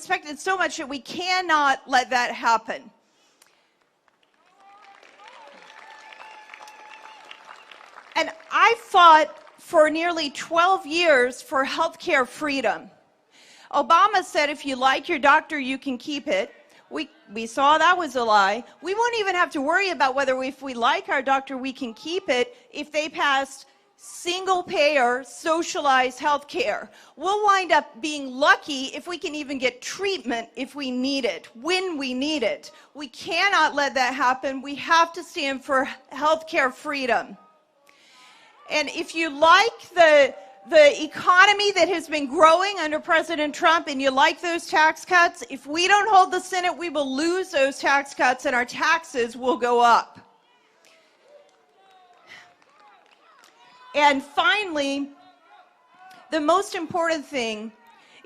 respect it so much that we cannot let that happen. And I fought for nearly 12 years for healthcare freedom. Obama said if you like your doctor, you can keep it. We saw that was a lie. We won't even have to worry about whether if we like our doctor, we can keep it if they passed single-payer, socialized health care. We'll wind up being lucky if we can even get treatment if we need it, when we need it. We cannot let that happen. We have to stand for health care freedom. And if you like the economy that has been growing under President Trump and you like those tax cuts, if we don't hold the Senate, we will lose those tax cuts and our taxes will go up. And finally, the most important thing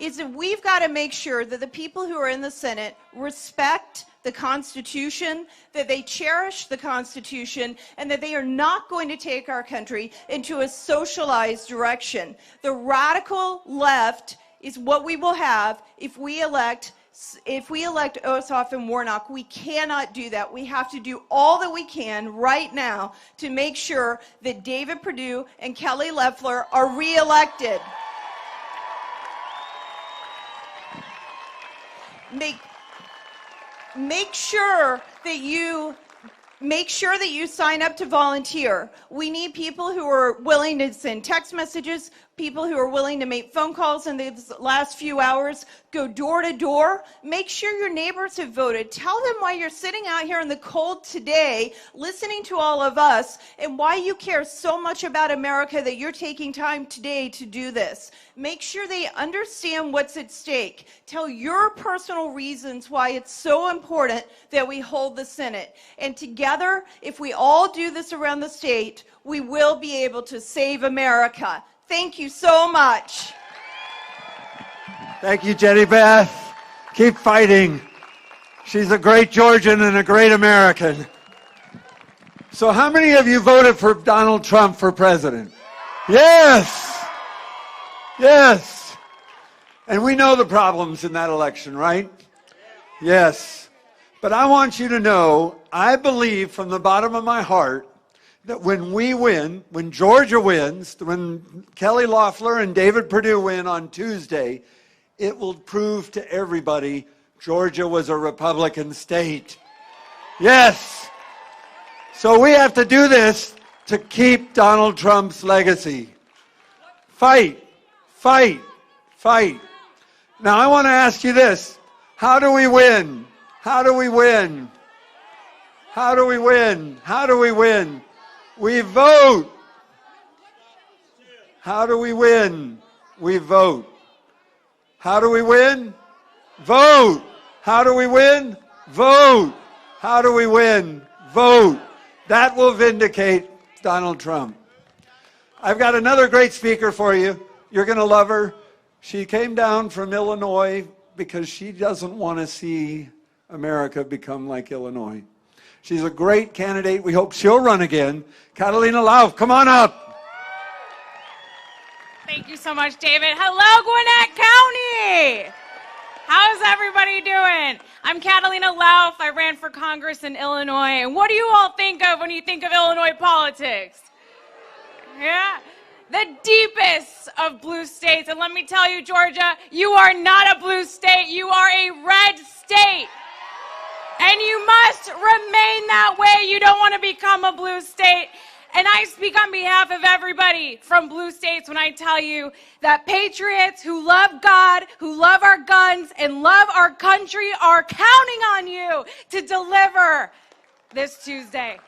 is that we've got to make sure that the people who are in the Senate respect the Constitution, that they cherish the Constitution, and that they are not going to take our country into a socialized direction. The radical left is what we will have if we elect Ossoff and Warnock. We cannot do that. We have to do all that we can right now to make sure that David Perdue and Kelly Loeffler are reelected. Make sure that you sign up to volunteer. We need people who are willing to send text messages, people who are willing to make phone calls in these last few hours, go door to door. Make sure your neighbors have voted. Tell them why you're sitting out here in the cold today, listening to all of us, and why you care so much about America that you're taking time today to do this. Make sure they understand what's at stake. Tell your personal reasons why it's so important that we hold the Senate. And together, if we all do this around the state, we will be able to save America. Thank you so much. Thank you, Jenny Beth. Keep fighting. She's a great Georgian and a great American. So how many of you voted for Donald Trump for president? Yes. Yes. And we know the problems in that election, right? Yes. But I want you to know, I believe from the bottom of my heart that when we win, when Georgia wins, when Kelly Loeffler and David Perdue win on Tuesday, it will prove to everybody Georgia was a Republican state. Yes. So we have to do this to keep Donald Trump's legacy. Fight, fight, fight. Now I want to ask you this. How do we win? How do we win? How do we win? How do we win? We vote. How do we win? We vote. How do we win? Vote. How do we win? Vote. How do we win? Vote. That will vindicate Donald Trump. I've got another great speaker for you. You're going to love her. She came down from Illinois because she doesn't want to see America become like Illinois. She's a great candidate. We hope she'll run again. Catalina Lauf, come on up. Thank you so much, David. Hello, Gwinnett County. How's everybody doing? I'm Catalina Lauf. I ran for Congress in Illinois. And what do you all think of when you think of Illinois politics? Yeah. The deepest of blue states. And let me tell you, Georgia, you are not a blue state. You are a red state. And you must remain that way. You don't want to become a blue state. And I speak on behalf of everybody from blue states when I tell you that patriots who love God, who love our guns, and love our country are counting on you to deliver this Tuesday.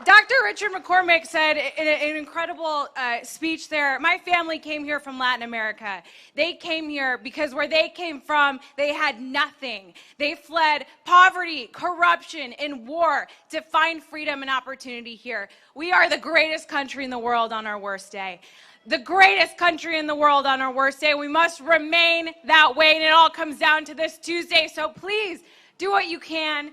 Dr. Richard McCormick said in an incredible speech there, my family came here from Latin America. They came here because where they came from, they had nothing. They fled poverty, corruption, and war to find freedom and opportunity here. We are the greatest country in the world on our worst day. The greatest country in the world on our worst day. We must remain that way, and it all comes down to this Tuesday. So please do what you can.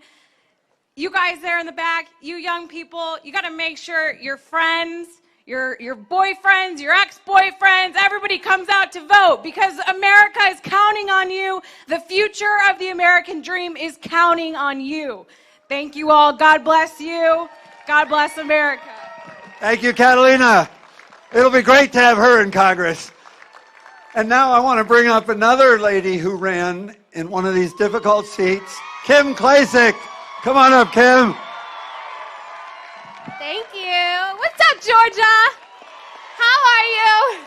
You guys there in the back, you young people, you got to make sure your friends, your boyfriends, your ex-boyfriends, everybody comes out to vote because America is counting on you. The future of the American dream is counting on you. Thank you all. God bless you. God bless America. Thank you, Catalina. It'll be great to have her in Congress. And now I want to bring up another lady who ran in one of these difficult seats, Kim Klacik. Come on up, Kim. Thank you. What's up, Georgia? How are you?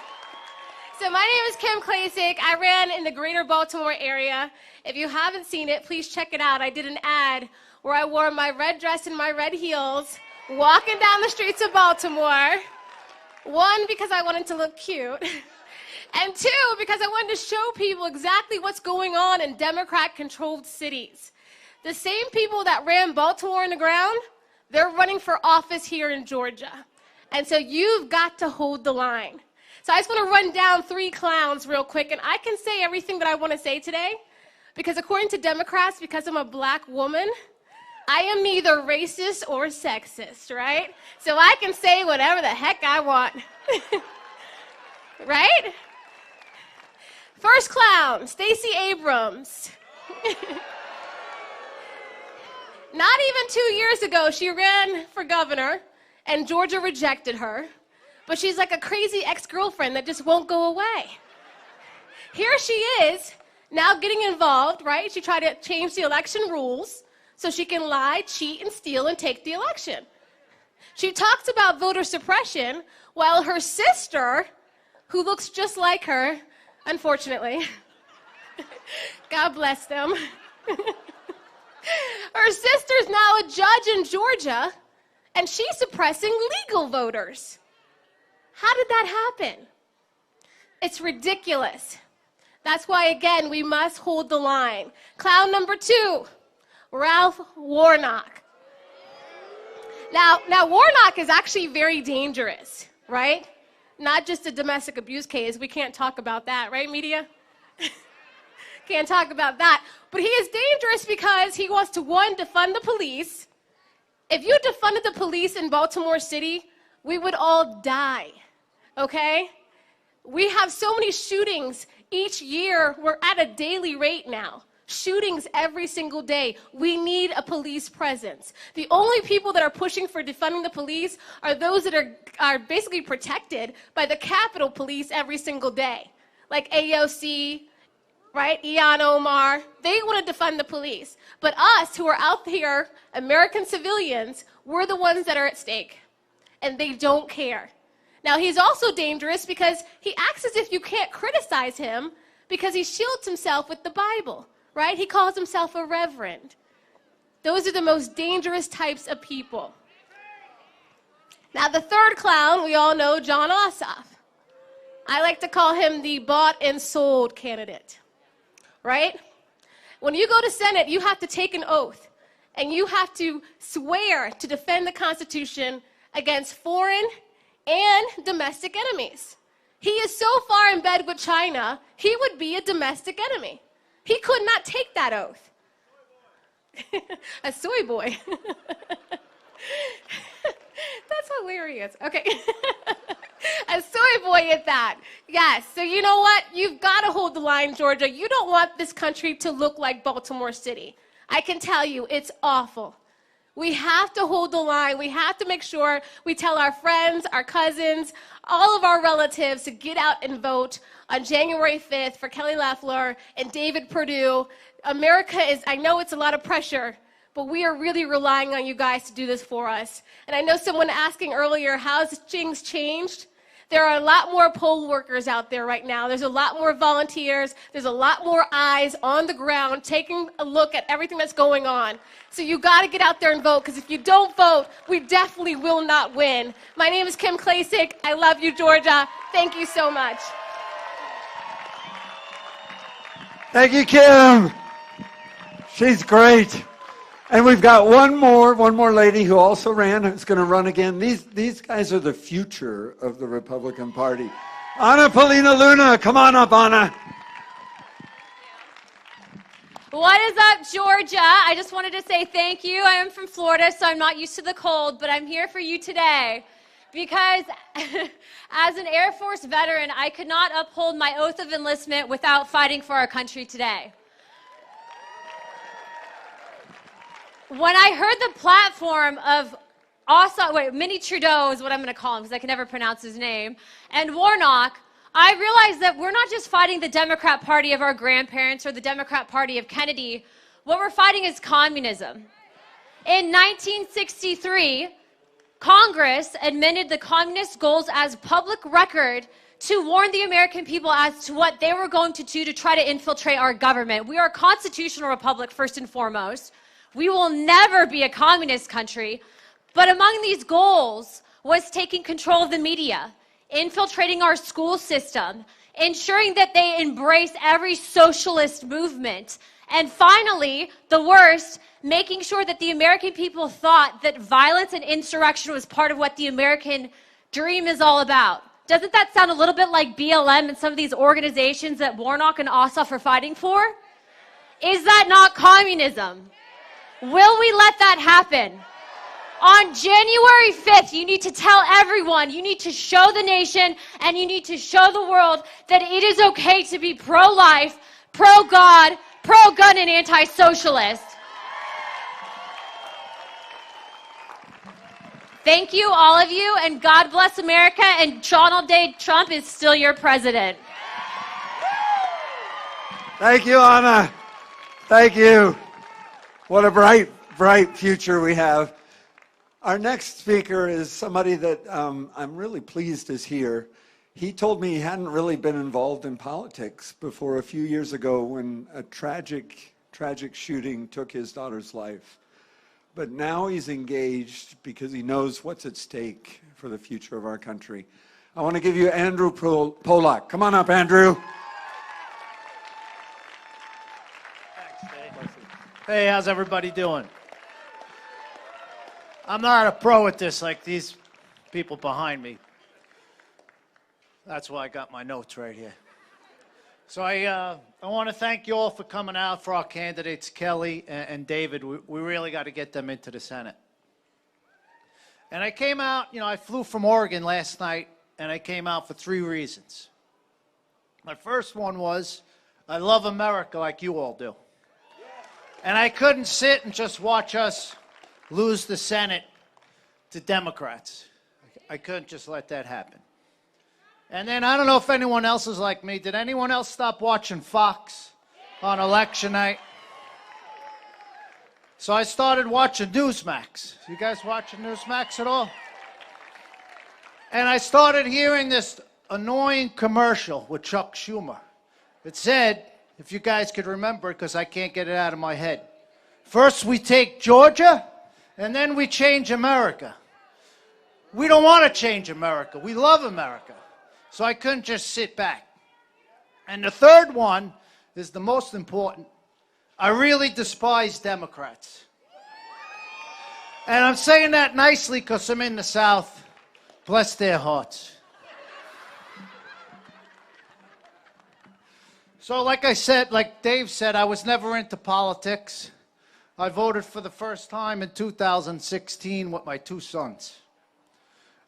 So my name is Kim Klacik. I ran in the greater Baltimore area. If you haven't seen it, please check it out. I did an ad where I wore my red dress and my red heels, walking down the streets of Baltimore. One, because I wanted to look cute. And two, because I wanted to show people exactly what's going on in Democrat-controlled cities. The same people that ran Baltimore in the ground, they're running for office here in Georgia. And so you've got to hold the line. So I just want to run down 3 clowns real quick, and I can say everything that I want to say today, because according to Democrats, because I'm a black woman, I am neither racist or sexist, right? So I can say whatever the heck I want. Right? First clown, Stacey Abrams. Not even 2 years ago, she ran for governor, and Georgia rejected her. But she's like a crazy ex-girlfriend that just won't go away. Here she is, now getting involved, right? She tried to change the election rules so she can lie, cheat, and steal and take the election. She talks about voter suppression while her sister, who looks just like her, unfortunately, God bless them, her sister's now a judge in Georgia, and she's suppressing legal voters. How did that happen? It's ridiculous. That's why, again, we must hold the line. Clown number 2, Ralph Warnock. Now Warnock is actually very dangerous, right? Not just a domestic abuse case. We can't talk about that, right, media? Can't talk about that. But he is dangerous because he wants to, 1, defund the police. If you defunded the police in Baltimore City, we would all die, okay? We have so many shootings each year. We're at a daily rate now. Shootings every single day. We need a police presence. The only people that are pushing for defunding the police are those that are basically protected by the Capitol Police every single day, like AOC, right? Ilhan Omar. They want to defund the police. But us who are out here, American civilians, we're the ones that are at stake. And they don't care. Now, he's also dangerous because he acts as if you can't criticize him because he shields himself with the Bible, right? He calls himself a reverend. Those are the most dangerous types of people. Now, the third clown, we all know Jon Ossoff. I like to call him the bought and sold candidate, right? When you go to Senate, you have to take an oath, and you have to swear to defend the Constitution against foreign and domestic enemies. He is so far in bed with China, he would be a domestic enemy. He could not take that oath. A soy boy. That's hilarious. Okay. A soy boy at that. Yes. So you know what? You've got to hold the line, Georgia. You don't want this country to look like Baltimore City. I can tell you, it's awful. We have to hold the line. We have to make sure we tell our friends, our cousins, all of our relatives to get out and vote on January 5th for Kelly Loeffler and David Perdue. America is, I know it's a lot of pressure, but we are really relying on you guys to do this for us. And I know someone asking earlier, how's things changed? There are a lot more poll workers out there right now. There's a lot more volunteers. There's a lot more eyes on the ground taking a look at everything that's going on. So you got to get out there and vote, because if you don't vote, we definitely will not win. My name is Kim Klacik. I love you, Georgia. Thank you so much. Thank you, Kim. She's great. And we've got one more lady who also ran, who's going to run again. These guys are the future of the Republican Party. Anna Polina Luna, come on up, Anna. What is up, Georgia? I just wanted to say thank you. I am from Florida, so I'm not used to the cold, but I'm here for you today. Because as an Air Force veteran, I could not uphold my oath of enlistment without fighting for our country today. When I heard the platform of Mini Trudeau is what I'm going to call him because I can never pronounce his name, and Warnock, I realized that we're not just fighting the Democrat Party of our grandparents or the Democrat Party of Kennedy. What we're fighting is communism. In 1963, Congress admitted the communist goals as public record to warn the American people as to what they were going to do to try to infiltrate our government. We are a constitutional republic, first and foremost. We will never be a communist country. But among these goals was taking control of the media, infiltrating our school system, ensuring that they embrace every socialist movement, and finally, the worst, making sure that the American people thought that violence and insurrection was part of what the American dream is all about. Doesn't that sound a little bit like BLM and some of these organizations that Warnock and Ossoff are fighting for? Is that not communism? Will we let that happen? On January 5th, you need to tell everyone, you need to show the nation, and you need to show the world that it is okay to be pro-life, pro-God, pro-gun, and anti-socialist. Thank you, all of you, and God bless America, and Donald J. Trump is still your president. Thank you, Anna. Thank you. What a bright, bright future we have. Our next speaker is somebody that I'm really pleased is here. He told me he hadn't really been involved in politics before a few years ago when a tragic shooting took his daughter's life. But now he's engaged because he knows what's at stake for the future of our country. I want to give you Andrew Polak. Come on up, Andrew. Thanks, Dave. Hey, how's everybody doing? I'm not a pro at this like these people behind me. That's why I got my notes right here. So I want to thank you all for coming out, for our candidates, Kelly and David. We really got to get them into the Senate. And I came out, I flew from Oregon last night, and I came out for 3 reasons. My first one was, I love America like you all do. And I couldn't sit and just watch us lose the Senate to Democrats. I couldn't just let that happen. And then I don't know if anyone else is like me. Did anyone else stop watching Fox on election night? So I started watching Newsmax. You guys watching Newsmax at all? And I started hearing this annoying commercial with Chuck Schumer. It said, if you guys could remember it, because I can't get it out of my head. First we take Georgia, and then we change America. We don't want to change America. We love America. So I couldn't just sit back. And the third one is the most important. I really despise Democrats. And I'm saying that nicely because I'm in the South. Bless their hearts. So like I said, like Dave said, I was never into politics. I voted for the first time in 2016 with my 2 sons.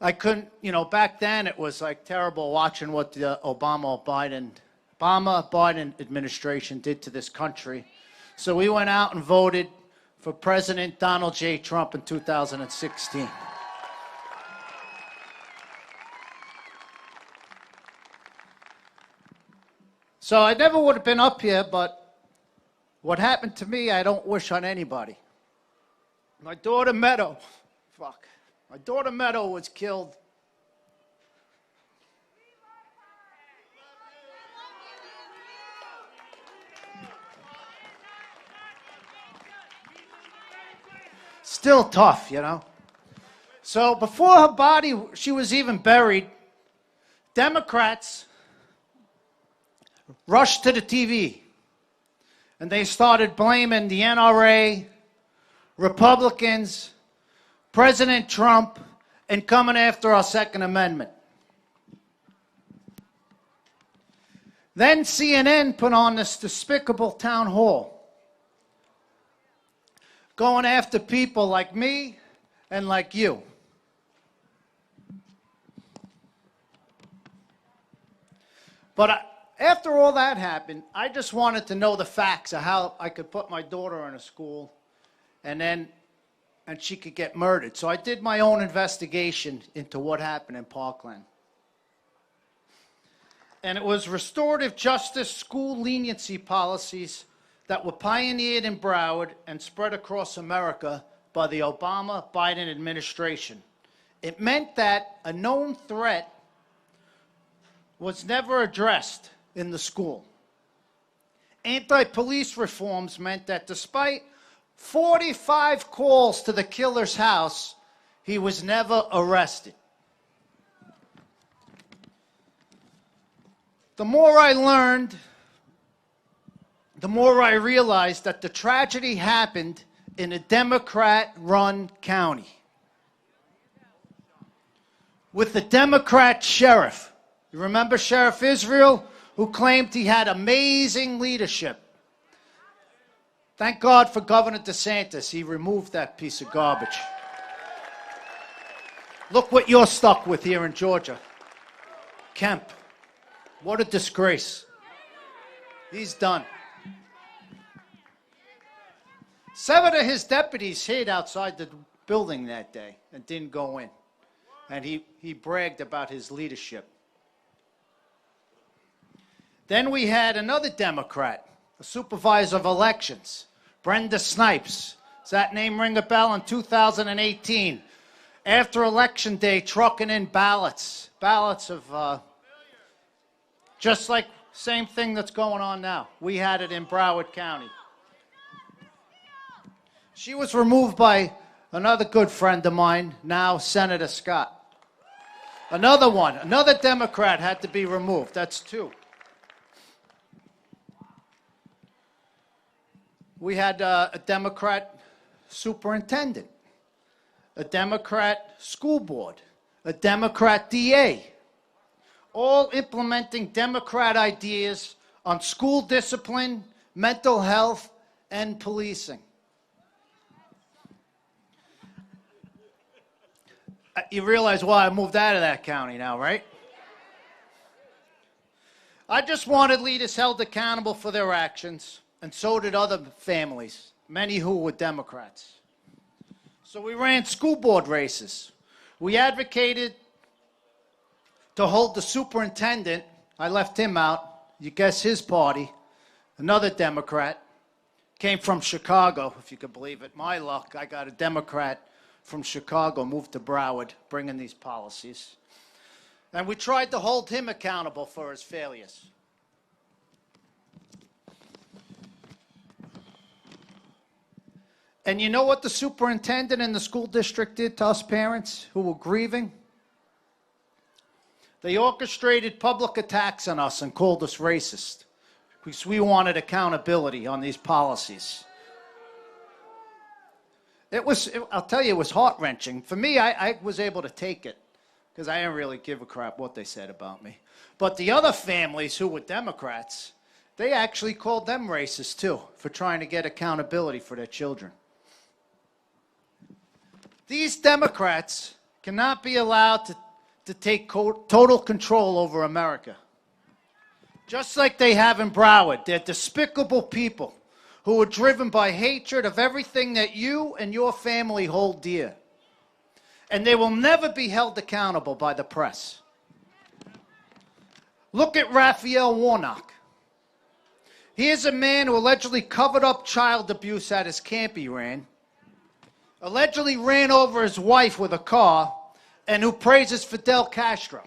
I couldn't, back then it was like terrible watching what the Obama-Biden administration did to this country. So we went out and voted for President Donald J. Trump in 2016. So I never would have been up here, but what happened to me, I don't wish on anybody. My daughter Meadow was killed. Still tough, So before her body, she was even buried, Democrats rushed to the TV and they started blaming the NRA, Republicans, President Trump, and coming after our Second Amendment. Then CNN put on this despicable town hall, going after people like me and like you. After all that happened, I just wanted to know the facts of how I could put my daughter in a school and she could get murdered. So I did my own investigation into what happened in Parkland. And it was restorative justice school leniency policies that were pioneered in Broward and spread across America by the Obama-Biden administration. It meant that a known threat was never addressed in the school. Anti-police reforms meant that despite 45 calls to the killer's house, he was never arrested. The more I learned, the more I realized that the tragedy happened in a Democrat-run county with a Democrat sheriff. You remember Sheriff Israel, who claimed he had amazing leadership? Thank God for Governor DeSantis. He removed that piece of garbage. Look what you're stuck with here in Georgia. Kemp. What a disgrace. He's done. 7 of his deputies hid outside the building that day and didn't go in. And he bragged about his leadership. Then we had another Democrat, a supervisor of elections, Brenda Snipes. Does that name ring a bell? In 2018, after Election Day, trucking in ballots of, just like same thing that's going on now. We had it in Broward County. She was removed by another good friend of mine, now Senator Scott. Another Democrat had to be removed. That's 2. We had a Democrat superintendent, a Democrat school board, a Democrat DA, all implementing Democrat ideas on school discipline, mental health, and policing. You realize why I moved out of that county now, right? I just wanted leaders held accountable for their actions. And so did other families, many who were Democrats. So we ran school board races. We advocated to hold the superintendent. I left him out. You guess his party, another Democrat, came from Chicago, if you could believe it. My luck, I got a Democrat from Chicago, moved to Broward, bringing these policies. And we tried to hold him accountable for his failures. And you know what the superintendent and the school district did to us parents who were grieving? They orchestrated public attacks on us and called us racist because we wanted accountability on these policies. I'll tell you, it was heart-wrenching. For me, I was able to take it because I didn't really give a crap what they said about me. But the other families who were Democrats, they actually called them racist too for trying to get accountability for their children. These Democrats cannot be allowed to take total control over America. Just like they have in Broward. They're despicable people who are driven by hatred of everything that you and your family hold dear. And they will never be held accountable by the press. Look at Raphael Warnock. He is a man who allegedly covered up child abuse at his camp he ran, allegedly ran over his wife with a car, and who praises Fidel Castro.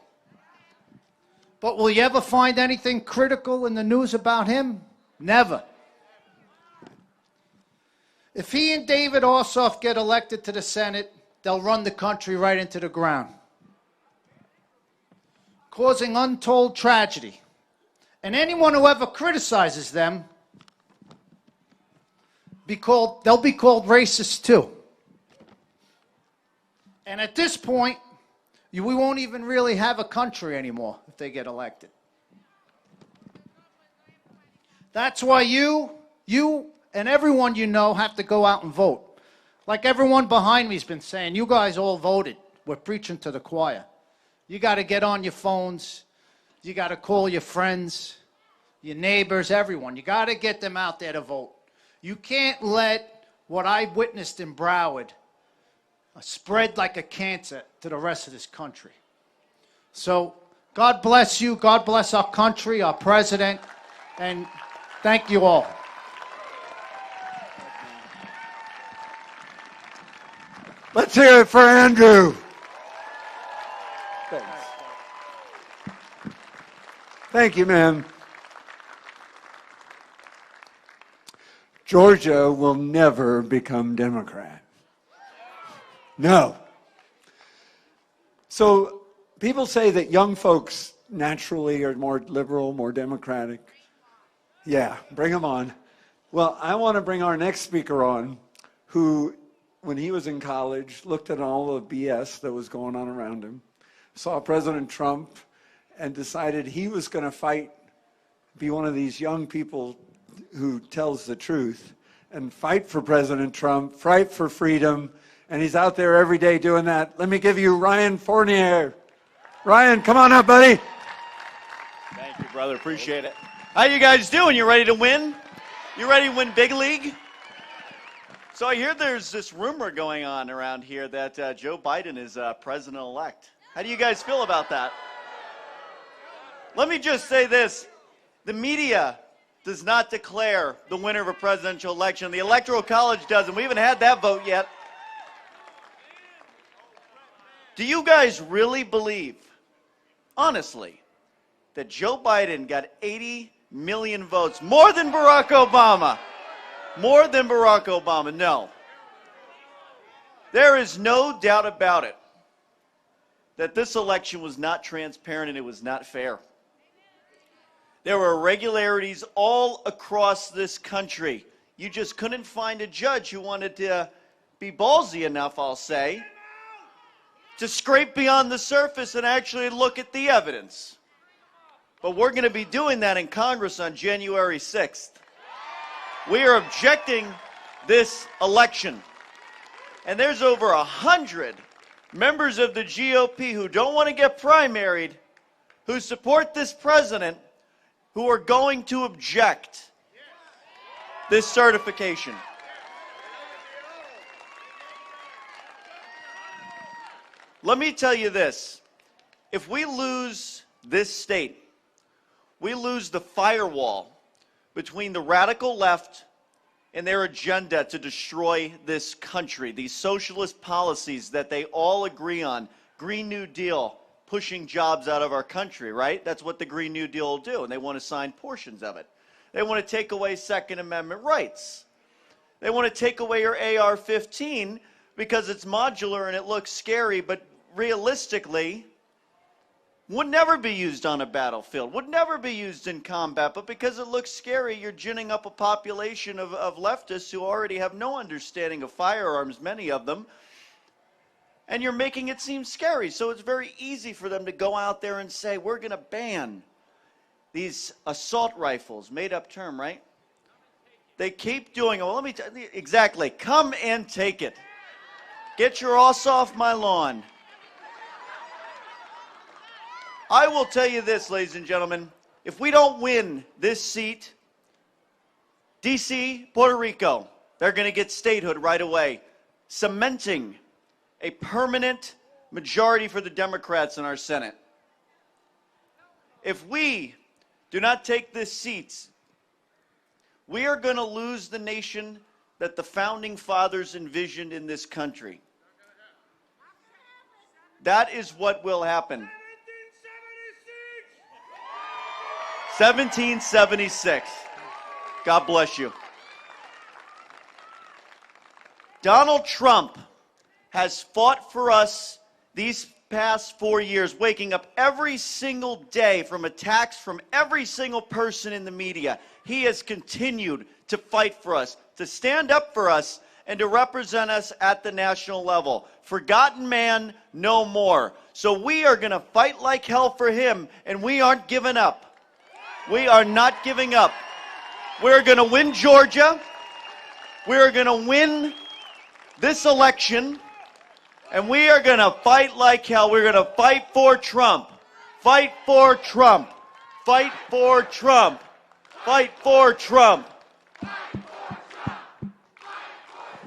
But will you ever find anything critical in the news about him? Never. If he and David Ossoff get elected to the Senate, they'll run the country right into the ground, causing untold tragedy. And anyone who ever criticizes them, they'll be called racist too. And at this point, we won't even really have a country anymore if they get elected. That's why you and everyone you know have to go out and vote. Like everyone behind me's been saying, you guys all voted. We're preaching to the choir. You got to get on your phones. You got to call your friends, your neighbors, everyone. You got to get them out there to vote. You can't let what I witnessed in Broward spread like a cancer to the rest of this country. So God bless you. God bless our country, our president, and thank you all. Let's hear it for Andrew. Thanks. Thank you, man. Georgia will never become Democrat. No. So people say that young folks naturally are more liberal, more democratic. Yeah, bring them on. Well, I want to bring our next speaker on, who, when he was in college, looked at all the BS that was going on around him, saw President Trump, and decided he was going to fight, be one of these young people who tells the truth, and fight for President Trump, fight for freedom, and he's out there every day doing that. Let me give you Ryan Fournier. Ryan, come on up, buddy. Thank you, brother. Appreciate it. How you guys doing? You ready to win? You ready to win big league? So I hear there's this rumor going on around here that Joe Biden is president-elect. How do you guys feel about that? Let me just say this. The media does not declare the winner of a presidential election. The Electoral College doesn't. We haven't had that vote yet. Do you guys really believe, honestly, that Joe Biden got 80 million votes, more than Barack Obama? More than Barack Obama? No. There is no doubt about it that this election was not transparent and it was not fair. There were irregularities all across this country. You just couldn't find a judge who wanted to be ballsy enough, I'll say, to scrape beyond the surface and actually look at the evidence. But we're going to be doing that in Congress on January 6th. We are objecting this election. And there's over 100 members of the GOP who don't want to get primaried, who support this president, who are going to object this certification. Let me tell you this. If we lose this state, we lose the firewall between the radical left and their agenda to destroy this country, these socialist policies that they all agree on, Green New Deal, pushing jobs out of our country, right? That's what the Green New Deal will do, and they want to sign portions of it. They want to take away Second Amendment rights. They want to take away your AR-15 because it's modular and it looks scary, but realistically would never be used on a battlefield, would never be used in combat, but because it looks scary, you're ginning up a population of leftists who already have no understanding of firearms, many of them, and you're making it seem scary. So it's very easy for them to go out there and say, we're going to ban these assault rifles, made up term, right? They keep doing it. Well, let me tell you, exactly. Come and take it. Get your ass off my lawn. I will tell you this, ladies and gentlemen. If we don't win this seat, D.C., Puerto Rico, they're going to get statehood right away, cementing a permanent majority for the Democrats in our Senate. If we do not take this seat, we are going to lose the nation that the Founding Fathers envisioned in this country. That is what will happen. 1776. God bless you. Donald Trump has fought for us these past 4 years, waking up every single day from attacks from every single person in the media. He has continued to fight for us, to stand up for us, and to represent us at the national level. Forgotten man, no more. So we are going to fight like hell for him, and we aren't giving up. We are not giving up. We're going to win Georgia. We're going to win this election. And we are going to fight like hell. We're going to fight for Trump. Fight for Trump. Fight for Trump. Fight for Trump.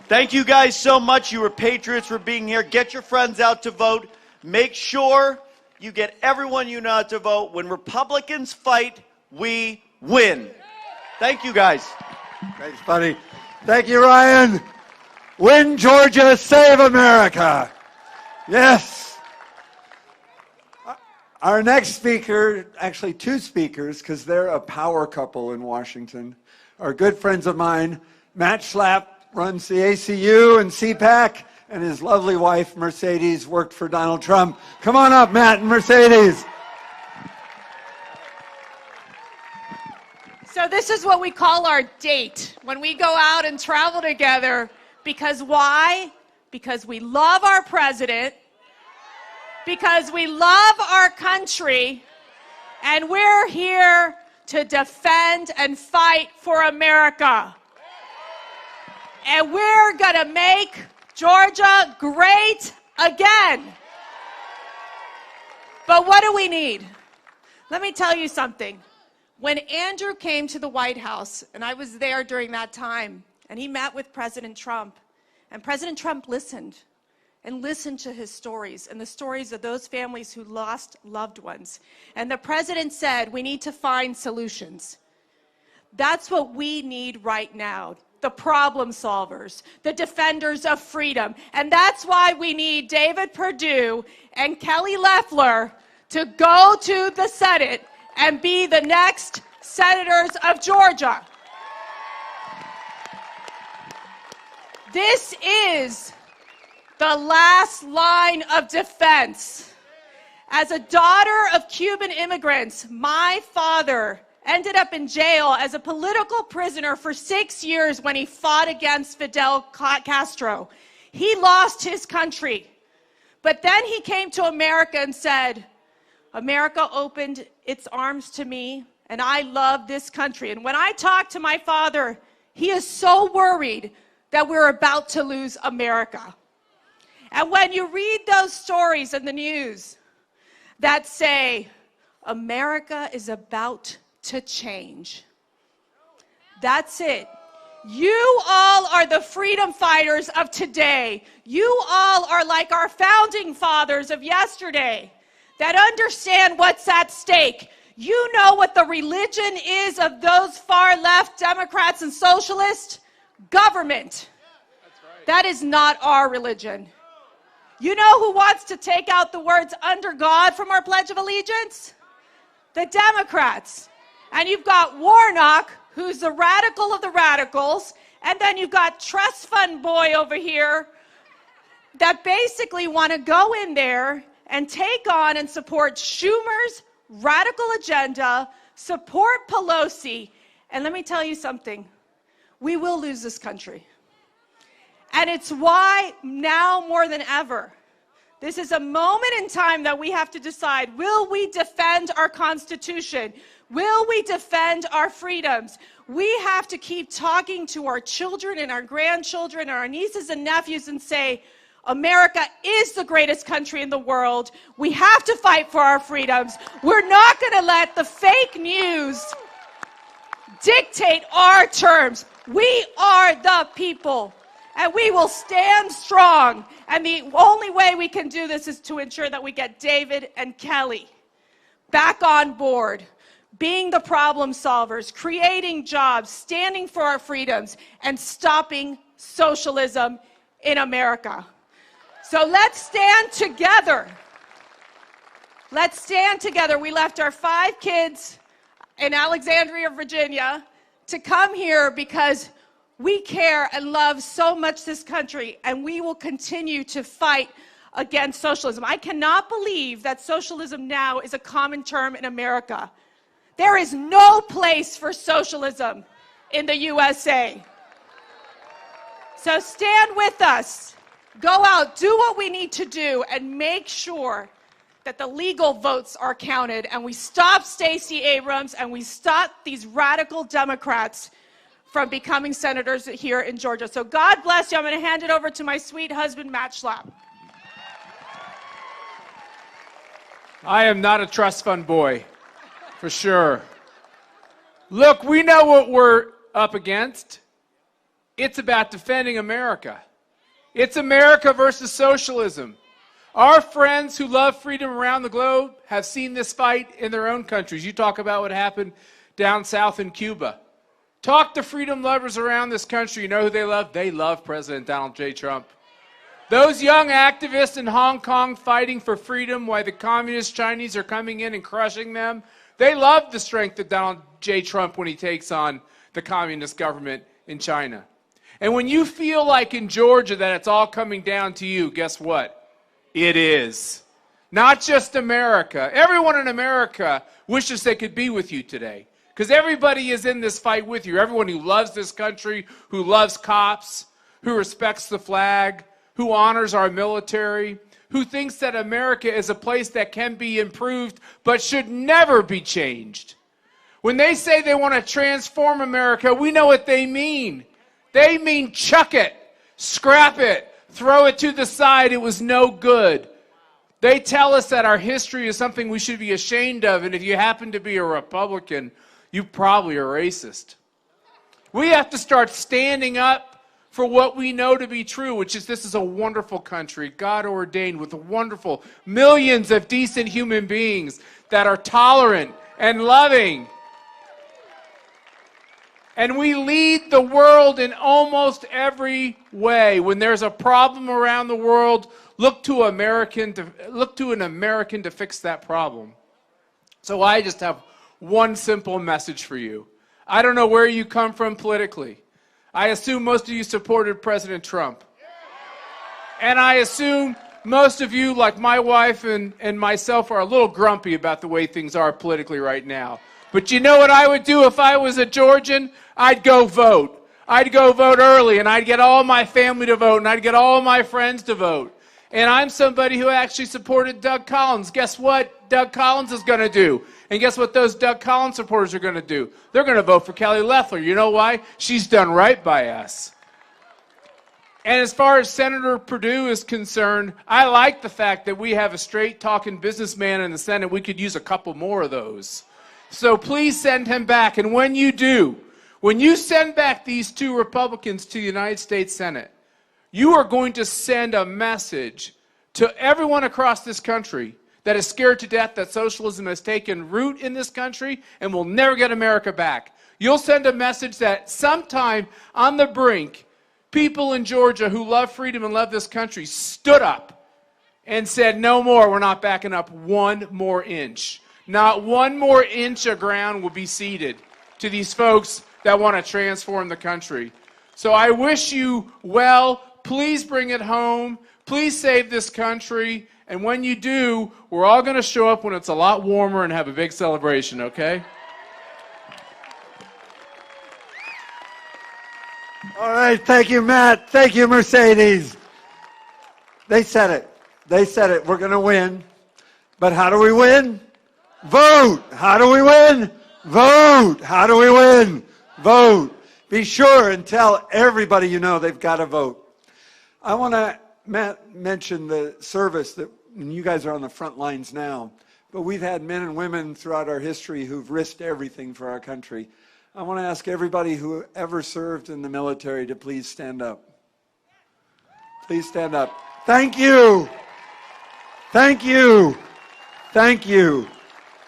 Thank you guys so much. You were patriots for being here. Get your friends out to vote. Make sure you get everyone you know out to vote. When Republicans fight, we win. Thank you, guys. Thanks, buddy. Thank you, Ryan. Win Georgia, save America. Yes. Our next speaker, actually two speakers, because they're a power couple in Washington, are good friends of mine. Matt Schlapp runs the ACU and CPAC, and his lovely wife, Mercedes, worked for Donald Trump. Come on up, Matt and Mercedes. So this is what we call our date, when we go out and travel together. Because why? Because we love our president, because we love our country, and we're here to defend and fight for America. And we're going to make Georgia great again. But what do we need? Let me tell you something. When Andrew came to the White House, and I was there during that time, and he met with President Trump, and President Trump listened and listened to his stories and the stories of those families who lost loved ones. And the president said, we need to find solutions. That's what we need right now. The problem solvers, the defenders of freedom. And that's why we need David Perdue and Kelly Loeffler to go to the Senate and be the next senators of Georgia. This is the last line of defense. As a daughter of Cuban immigrants, my father ended up in jail as a political prisoner for 6 years when he fought against Fidel Castro. He lost his country. But then he came to America and said, America opened its arms to me, and I love this country. And when I talk to my father, he is so worried that we're about to lose America. And when you read those stories in the news that say, America is about to change, that's it. You all are the freedom fighters of today. You all are like our founding fathers of yesterday that understand what's at stake. You know what the religion is of those far left Democrats and socialists? Government. That is not our religion. You know who wants to take out the words under God from our Pledge of Allegiance? The Democrats. And you've got Warnock, who's the radical of the radicals, and then you've got Trust Fund Boy over here that basically want to go in there and take on and support Schumer's radical agenda, support Pelosi. And let me tell you something. We will lose this country. And it's why now more than ever, this is a moment in time that we have to decide, will we defend our Constitution? Will we defend our freedoms? We have to keep talking to our children and our grandchildren, our nieces and nephews and say, America is the greatest country in the world. We have to fight for our freedoms. We're not going to let the fake news dictate our terms. We are the people. And we will stand strong. And the only way we can do this is to ensure that we get David and Kelly back on board, being the problem solvers, creating jobs, standing for our freedoms, and stopping socialism in America. So let's stand together. Let's stand together. We left our 5 kids in Alexandria, Virginia, to come here because we care and love so much this country, and we will continue to fight against socialism. I cannot believe that socialism now is a common term in America. There is no place for socialism in the USA. So stand with us. Go out, do what we need to do, and make sure that the legal votes are counted, and we stop Stacey Abrams, and we stop these radical Democrats from becoming senators here in Georgia. So God bless you. I'm going to hand it over to my sweet husband, Matt Schlapp. I am not a trust fund boy. For sure. Look, we know what we're up against. It's about defending America. It's America versus socialism. Our friends who love freedom around the globe have seen this fight in their own countries. You talk about what happened down south in Cuba. Talk to freedom lovers around this country. You know who they love? They love President Donald J. Trump. Those young activists in Hong Kong fighting for freedom while the communist Chinese are coming in and crushing them, they love the strength of Donald J. Trump when he takes on the communist government in China. And when you feel like in Georgia that it's all coming down to you, guess what? It is. Not just America. Everyone in America wishes they could be with you today. Because everybody is in this fight with you. Everyone who loves this country, who loves cops, who respects the flag, who honors our military, who thinks that America is a place that can be improved but should never be changed. When they say they want to transform America, we know what they mean. They mean chuck it, scrap it, throw it to the side, it was no good. They tell us that our history is something we should be ashamed of, and if you happen to be a Republican, you probably are racist. We have to start standing up for what we know to be true, which is this is a wonderful country, God ordained, with wonderful millions of decent human beings that are tolerant and loving. And we lead the world in almost every way. When there's a problem around the world, look to an American to fix that problem. So I just have one simple message for you. I don't know where you come from politically. I assume most of you supported President Trump. And I assume most of you, like my wife and myself, are a little grumpy about the way things are politically right now. But you know what I would do if I was a Georgian? I'd go vote. I'd go vote early, and I'd get all my family to vote, and I'd get all my friends to vote. And I'm somebody who actually supported Doug Collins. Guess what Doug Collins is going to do? And guess what those Doug Collins supporters are going to do? They're going to vote for Kelly Loeffler. You know why? She's done right by us. And as far as Senator Perdue is concerned, I like the fact that we have a straight-talking businessman in the Senate. We could use a couple more of those. So please send him back. And when you do, when you send back these two Republicans to the United States Senate, you are going to send a message to everyone across this country that is scared to death that socialism has taken root in this country and will never get America back. You'll send a message that sometime on the brink, people in Georgia who love freedom and love this country stood up and said, no more, we're not backing up one more inch. Not one more inch of ground will be ceded to these folks that want to transform the country. So I wish you well. Please bring it home. Please save this country. And when you do, we're all going to show up when it's a lot warmer and have a big celebration, okay? All right, thank you, Matt. Thank you, Mercedes. They said it. They said it. We're going to win. But how do we win? Vote. How do we win? Vote. How do we win? Vote. Be sure and tell everybody you know they've got to vote. I want to mention the service that you guys are on the front lines now, but we've had men and women throughout our history who've risked everything for our country. I want to ask everybody who ever served in the military to please stand up. Please stand up. Thank you. Thank you. Thank you.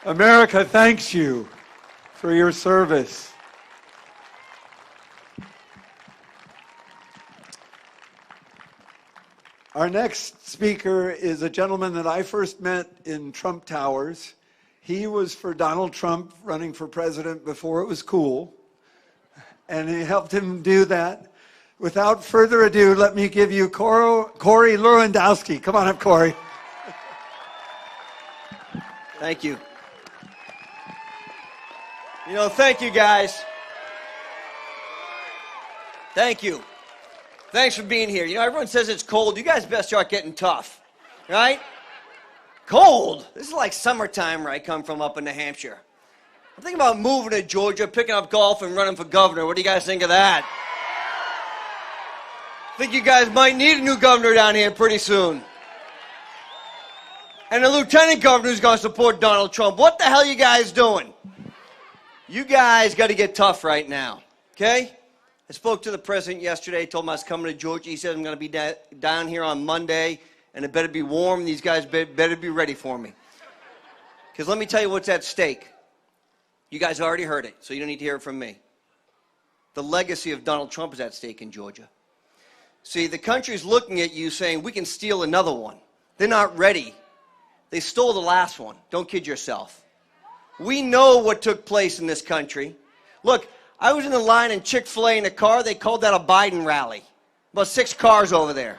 America thanks you for your service. Our next speaker is a gentleman that I first met in Trump Towers. He was for Donald Trump running for president before it was cool, and he helped him do that. Without further ado, let me give you Corey Lewandowski. Come on up, Corey. Thank you. Thank you, guys. Thank you. Thanks for being here. Everyone says it's cold. You guys best start getting tough, right? Cold? This is like summertime where I come from up in New Hampshire. I'm thinking about moving to Georgia, picking up golf, and running for governor. What do you guys think of that? I think you guys might need a new governor down here pretty soon. And a lieutenant governor who's going to support Donald Trump. What the hell are you guys doing? You guys got to get tough right now, okay? I spoke to the president yesterday, told him I was coming to Georgia. He said I'm going to be down here on Monday, and it better be warm. These guys better be ready for me. Because let me tell you what's at stake. You guys already heard it, so you don't need to hear it from me. The legacy of Donald Trump is at stake in Georgia. See, the country's looking at you saying, we can steal another one. They're not ready. They stole the last one. Don't kid yourself. We know what took place in this country. Look, I was in the line in Chick-fil-A in a car. They called that a Biden rally. About 6 cars over there,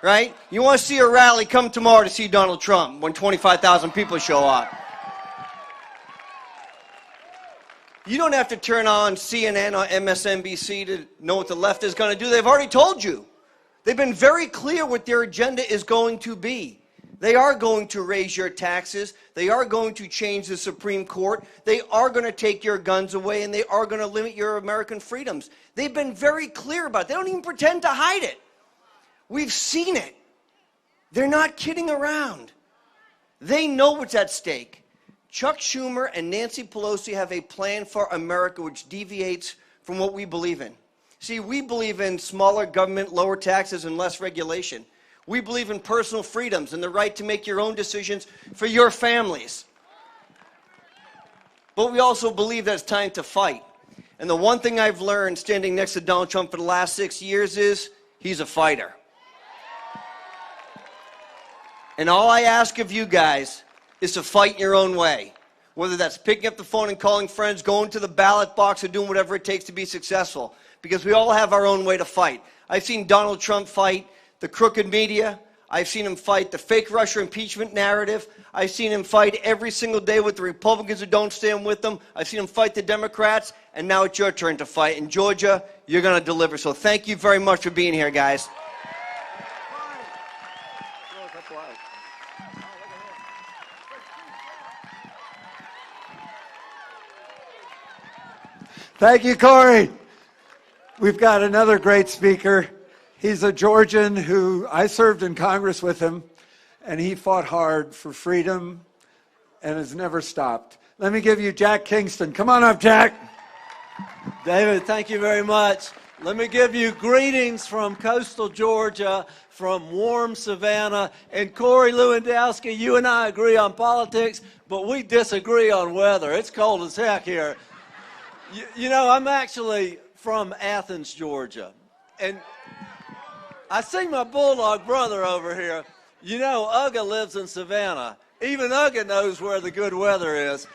right? You want to see a rally, come tomorrow to see Donald Trump when 25,000 people show up. You don't have to turn on CNN or MSNBC to know what the left is going to do. They've already told you. They've been very clear what their agenda is going to be. They are going to raise your taxes. They are going to change the Supreme Court. They are going to take your guns away, and they are going to limit your American freedoms. They've been very clear about it. They don't even pretend to hide it. We've seen it. They're not kidding around. They know what's at stake. Chuck Schumer and Nancy Pelosi have a plan for America which deviates from what we believe in. See, we believe in smaller government, lower taxes, and less regulation. We believe in personal freedoms and the right to make your own decisions for your families. But we also believe that it's time to fight. And the one thing I've learned standing next to Donald Trump for the last 6 years is he's a fighter. And all I ask of you guys is to fight in your own way. Whether that's picking up the phone and calling friends, going to the ballot box, or doing whatever it takes to be successful. Because we all have our own way to fight. I've seen Donald Trump fight the crooked media. I've seen him fight the fake Russia impeachment narrative. I've seen him fight every single day with the Republicans who don't stand with them. I've seen him fight the Democrats. And now it's your turn to fight. In Georgia, you're going to deliver. So thank you very much for being here, guys. Thank you, Corey. We've got another great speaker. He's a Georgian who I served in Congress with him, and he fought hard for freedom and has never stopped. Let me give you Jack Kingston. Come on up, Jack. David, thank you very much. Let me give you greetings from coastal Georgia, from warm Savannah. And Corey Lewandowski, you and I agree on politics, but we disagree on weather. It's cold as heck here. You know, I'm actually from Athens, Georgia. And I see my bulldog brother over here. You know, Uga lives in Savannah. Even Uga knows where the good weather is.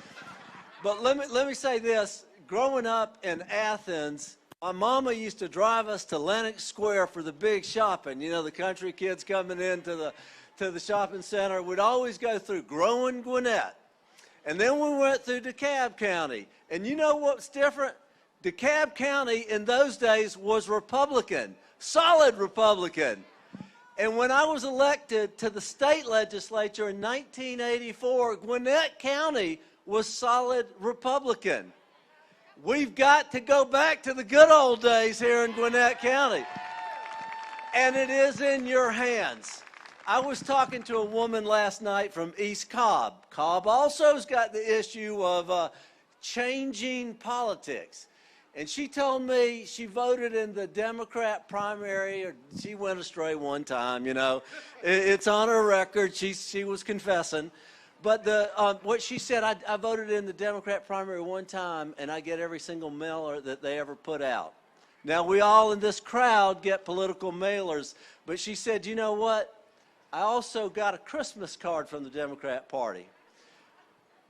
But let me say this. Growing up in Athens, my mama used to drive us to Lenox Square for the big shopping. You know, the country kids coming into the shopping center. We'd always go through Grow and Gwinnett. And then we went through DeKalb County. And you know what's different? DeKalb County in those days was Republican, solid Republican. And when I was elected to the state legislature in 1984, Gwinnett County was solid Republican. We've got to go back to the good old days here in Gwinnett County. And it is in your hands. I was talking to a woman last night from East Cobb. Cobb also has got the issue of changing politics. And she told me she voted in the Democrat primary, or she went astray one time, you know. It's on her record. She was confessing. But what she said, I voted in the Democrat primary one time, and I get every single mailer that they ever put out. Now, we all in this crowd get political mailers, but she said, you know what? I also got a Christmas card from the Democrat Party.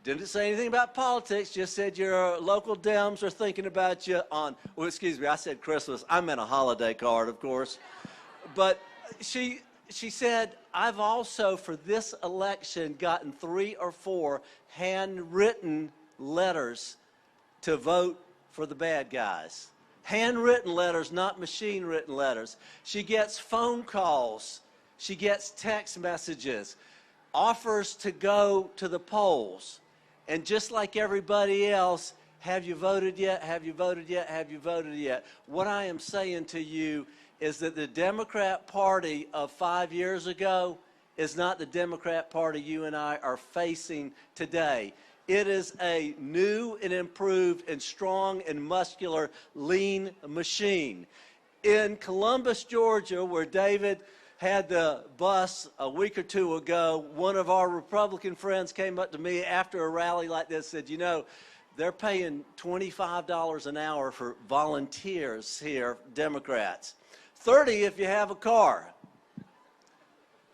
Didn't say anything about politics, just said your local Dems are thinking about you on, well, excuse me, I said Christmas. I meant a holiday card, of course. But she said, I've also, for this election, gotten 3 or 4 handwritten letters to vote for the bad guys. Handwritten letters, not machine-written letters. She gets phone calls. She gets text messages, offers to go to the polls. And just like everybody else, have you voted yet? Have you voted yet? Have you voted yet? What I am saying to you is that the Democrat Party of 5 years ago is not the Democrat Party you and I are facing today. It is a new and improved and strong and muscular, lean machine. In Columbus, Georgia, where David had the bus a week or two ago, one of our Republican friends came up to me after a rally like this, said, you know, they're paying $25 an hour for volunteers here, Democrats. $30 if you have a car.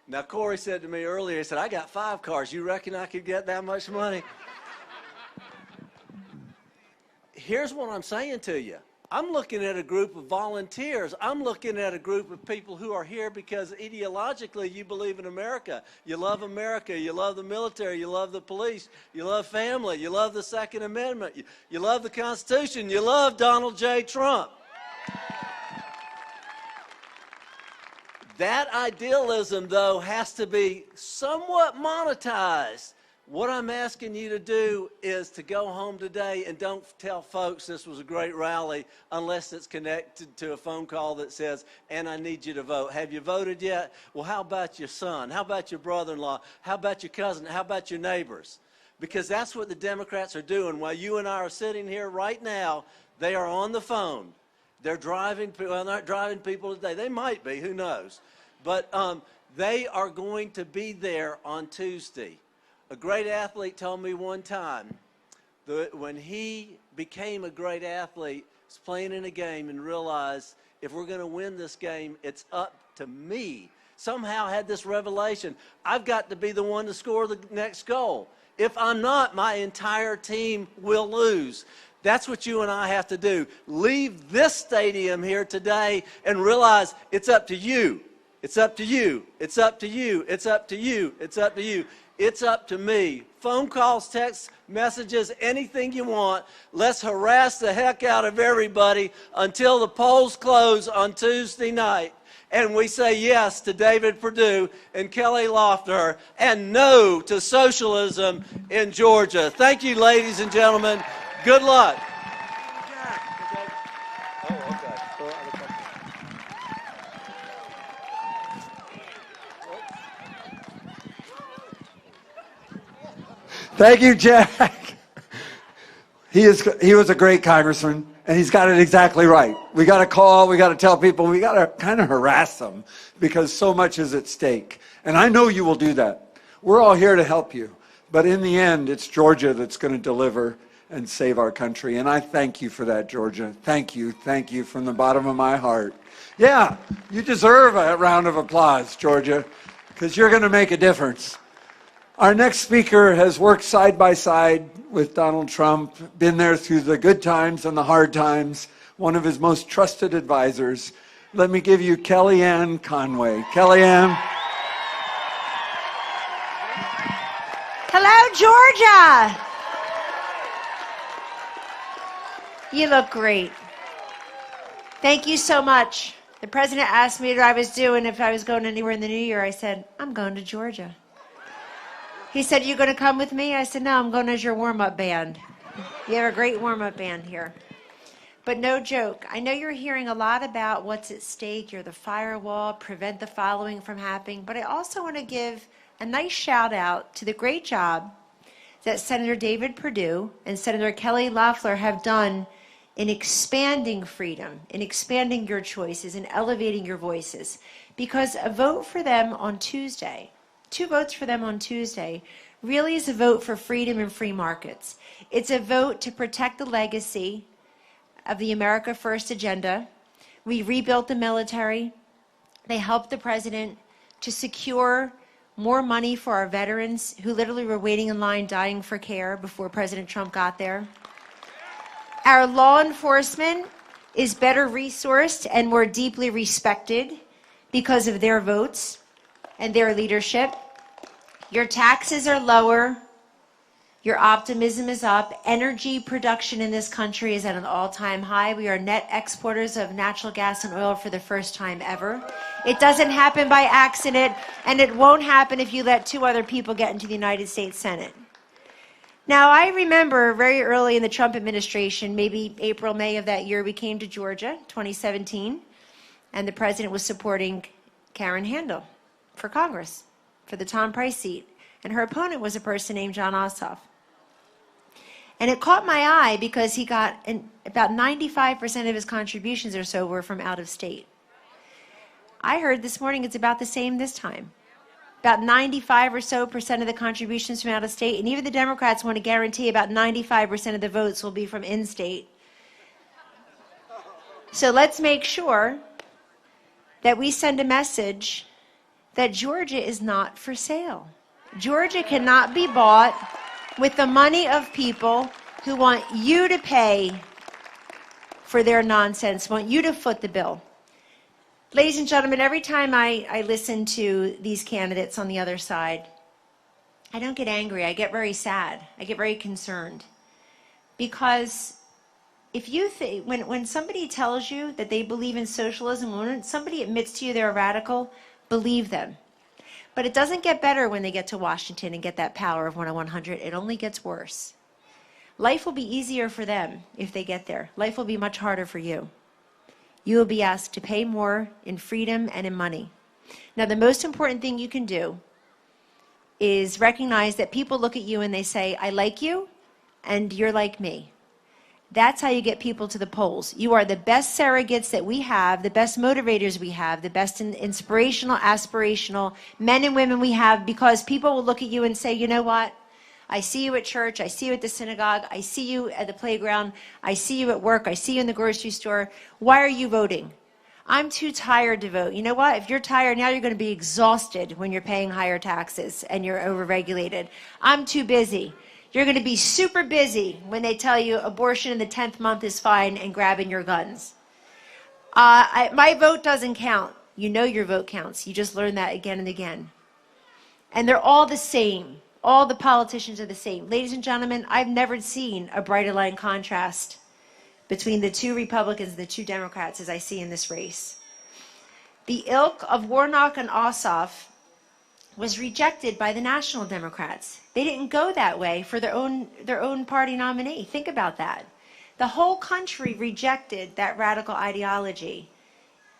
Now, Corey said to me earlier, he said, I got 5 cars. You reckon I could get that much money? Here's what I'm saying to you. I'm looking at a group of volunteers. I'm looking at a group of people who are here because ideologically you believe in America. You love America. You love the military. You love the police. You love family. You love the Second Amendment. You love the Constitution. You love Donald J. Trump. That idealism, though, has to be somewhat monetized. What I'm asking you to do is to go home today and don't tell folks this was a great rally unless it's connected to a phone call that says, and I need you to vote. Have you voted yet? Well, how about your son? How about your brother-in-law? How about your cousin? How about your neighbors? Because that's what the Democrats are doing. While you and I are sitting here right now, they are on the phone. They're driving, well, not driving people today. They might be, who knows. But they are going to be there on Tuesday. A great athlete told me one time that when he became a great athlete, he was playing in a game and realized if we're going to win this game, it's up to me. Somehow had this revelation, I've got to be the one to score the next goal. If I'm not, my entire team will lose. That's what you and I have to do. Leave this stadium here today and realize it's up to you. It's up to you. It's up to you. It's up to you. It's up to you. It's up to me. Phone calls, text messages, anything you want. Let's harass the heck out of everybody until the polls close on Tuesday night. And we say yes to David Perdue and Kelly Loeffler and no to socialism in Georgia. Thank you, ladies and gentlemen. Good luck. Thank you, Jack. He was a great congressman, and he's got it exactly right. We got to call, we got to tell people, we got to kind of harass them because so much is at stake. And I know you will do that. We're all here to help you. But in the end, it's Georgia that's going to deliver and save our country. And I thank you for that, Georgia. Thank you from the bottom of my heart. Yeah, you deserve a round of applause, Georgia, because you're going to make a difference. Our next speaker has worked side by side with Donald Trump, been there through the good times and the hard times, one of his most trusted advisors. Let me give you Kellyanne Conway. Kellyanne. Hello, Georgia. You look great. Thank you so much. The president asked me what I was doing if I was going anywhere in the new year. I said, I'm going to Georgia. He said, you going to come with me? I said, no, I'm going as your warm-up band. You have a great warm-up band here. But no joke. I know you're hearing a lot about what's at stake. You're the firewall, prevent the following from happening. But I also want to give a nice shout out to the great job that Senator David Perdue and Senator Kelly Loeffler have done in expanding freedom, in expanding your choices, and elevating your voices. Because a vote for them on Tuesday, 2 votes for them on Tuesday, really is a vote for freedom and free markets. It's a vote to protect the legacy of the America First agenda. We rebuilt the military. They helped the president to secure more money for our veterans who literally were waiting in line dying for care before President Trump got there. Our law enforcement is better resourced and more deeply respected because of their votes and their leadership. Your taxes are lower. Your optimism is up. Energy production in this country is at an all-time high. We are net exporters of natural gas and oil for the first time ever. It doesn't happen by accident, and it won't happen if you let 2 other people get into the United States Senate. Now, I remember very early in the Trump administration, maybe April, May of that year, we came to Georgia, 2017, and the president was supporting Karen Handel for Congress, for the Tom Price seat. And her opponent was a person named John Ossoff. And it caught my eye because he got about 95% of his contributions or so were from out of state. I heard this morning it's about the same this time. About 95% or so of the contributions from out of state. And even the Democrats want to guarantee about 95% of the votes will be from in-state. So let's make sure that we send a message that Georgia is not for sale. Georgia cannot be bought with the money of people who want you to pay for their nonsense, want you to foot the bill. Ladies and gentlemen, every time I listen to these candidates on the other side, I don't get angry. I get very sad. I get very concerned. Because if you think, when somebody tells you that they believe in socialism, when somebody admits to you they're a radical, believe them. But it doesn't get better when they get to Washington and get that power of 1 on 100. It only gets worse. Life will be easier for them if they get there. Life will be much harder for you. You will be asked to pay more in freedom and in money. Now, the most important thing you can do is recognize that people look at you and they say, I like you, and you're like me. That's how you get people to the polls. You are the best surrogates that we have, the best motivators we have, the best inspirational, aspirational men and women we have, because people will look at you and say, you know what? I see you at church, I see you at the synagogue, I see you at the playground, I see you at work, I see you in the grocery store. Why are you voting? I'm too tired to vote. You know what? If you're tired now, you're going to be exhausted when you're paying higher taxes and you're overregulated. I'm too busy. You're going to be super busy when they tell you abortion in the 10th month is fine and grabbing your guns. My vote doesn't count. You know your vote counts. You just learn that again and again. And they're all the same. All the politicians are the same. Ladies and gentlemen, I've never seen a brighter line contrast between the two Republicans and the two Democrats as I see in this race. The ilk of Warnock and Ossoff was rejected by the National Democrats. They didn't go that way for their own party nominee. Think about that. The whole country rejected that radical ideology.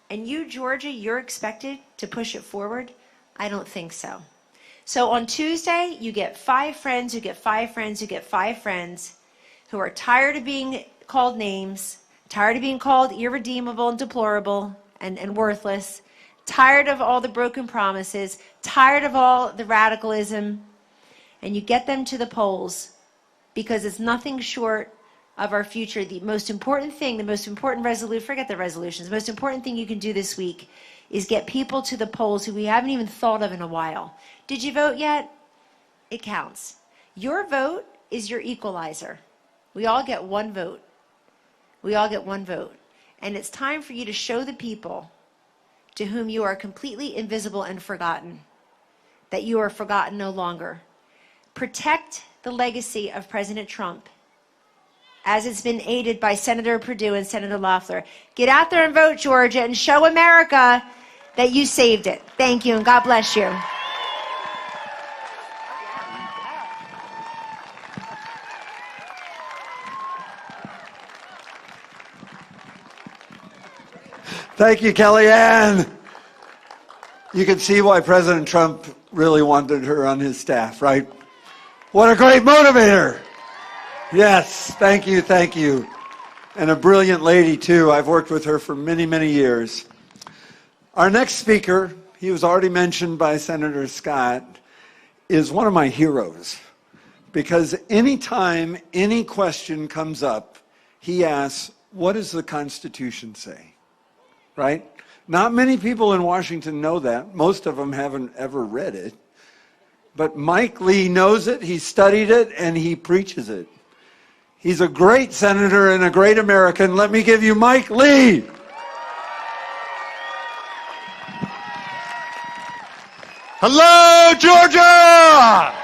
And you, Georgia, you're expected to push it forward? I don't think so. So on Tuesday, you get 5 friends who get 5 friends who get 5 friends who are tired of being called names, tired of being called irredeemable and deplorable and worthless, tired of all the broken promises, tired of all the radicalism, and you get them to the polls because it's nothing short of our future. The most important thing, the most important resolution, forget the resolutions, the most important thing you can do this week is get people to the polls who we haven't even thought of in a while. Did you vote yet? It counts. Your vote is your equalizer. We all get 1 vote. We all get 1 vote. And it's time for you to show the people to whom you are completely invisible and forgotten, that you are forgotten no longer. Protect the legacy of President Trump as it's been aided by Senator Perdue and Senator Loeffler. Get out there and vote, Georgia, and show America that you saved it. Thank you, and God bless you. Thank you, Kellyanne. You can see why President Trump really wanted her on his staff, right? What a great motivator. Yes, thank you, thank you. And a brilliant lady, too. I've worked with her for many, many years. Our next speaker, he was already mentioned by Senator Scott, is one of my heroes. Because anytime any question comes up, he asks, what does the Constitution say? Right? Not many people in Washington know that. Most of them haven't ever read it. But Mike Lee knows it, he studied it, and he preaches it. He's a great senator and a great American. Let me give you Mike Lee. Hello, Georgia!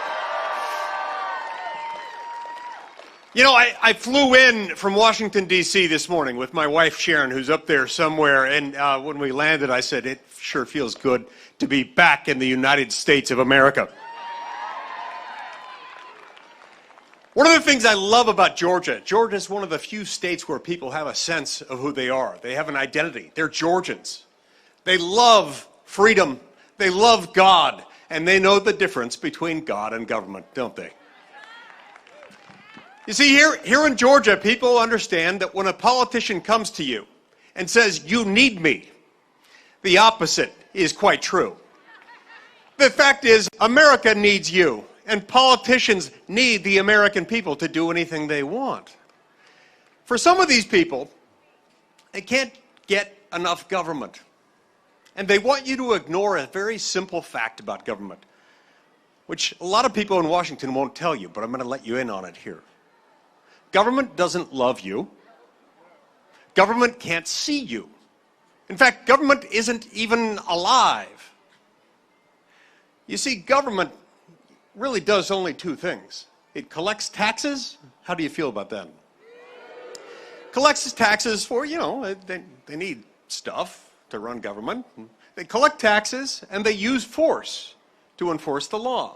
You know, I flew in from Washington, D.C. this morning with my wife, Sharon, who's up there somewhere. And when we landed, I said, it sure feels good to be back in the United States of America. One of the things I love about Georgia, Georgia is one of the few states where people have a sense of who they are. They have an identity. They're Georgians. They love freedom. They love God. And they know the difference between God and government, don't they? You see, here in Georgia, people understand that when a politician comes to you and says, you need me, the opposite is quite true. The fact is, America needs you, and politicians need the American people to do anything they want. For some of these people, they can't get enough government. And they want you to ignore a very simple fact about government, which a lot of people in Washington won't tell you, but I'm going to let you in on it here. Government doesn't love you. Government can't see you. In fact, government isn't even alive. You see, government really does only two things. It collects taxes. How do you feel about that? Collects taxes for, they need stuff to run government. They collect taxes and they use force to enforce the law.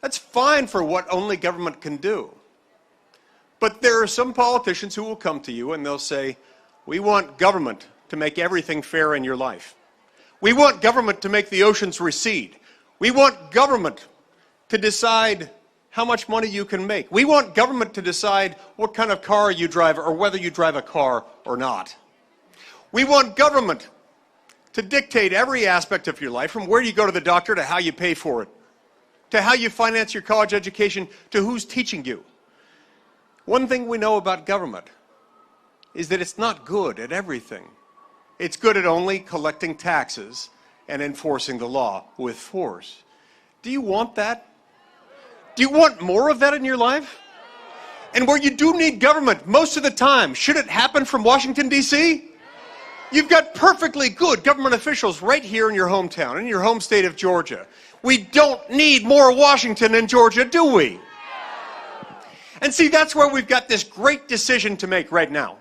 That's fine for what only government can do. But there are some politicians who will come to you and they'll say, we want government to make everything fair in your life. We want government to make the oceans recede. We want government to decide how much money you can make. We want government to decide what kind of car you drive or whether you drive a car or not. We want government to dictate every aspect of your life, from where you go to the doctor to how you pay for it, to how you finance your college education, to who's teaching you. One thing we know about government is that it's not good at everything. It's good at only collecting taxes and enforcing the law with force. Do you want that? Do you want more of that in your life? And where you do need government, most of the time, should it happen from Washington, D.C.? You've got perfectly good government officials right here in your hometown, in your home state of Georgia. We don't need more Washington in Georgia, do we? And see, that's where we've got this great decision to make right now.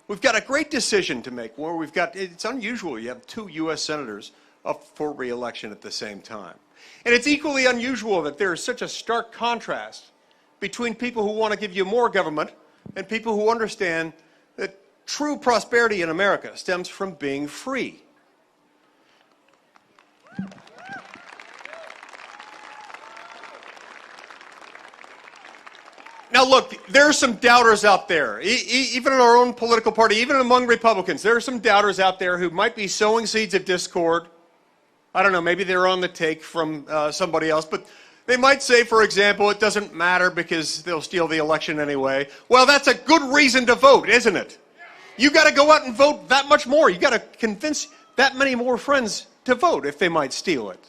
We've got a great decision to make where it's unusual, you have 2 U.S. senators up for re-election at the same time. And it's equally unusual that there is such a stark contrast between people who want to give you more government and people who understand that true prosperity in America stems from being free. Now look, there are some doubters out there, even in our own political party, even among Republicans, there are some doubters out there who might be sowing seeds of discord. I don't know, maybe they're on the take from somebody else, but they might say, for example, it doesn't matter because they'll steal the election anyway. Well, that's a good reason to vote, isn't it? You got to go out and vote that much more. You got to convince that many more friends to vote if they might steal it.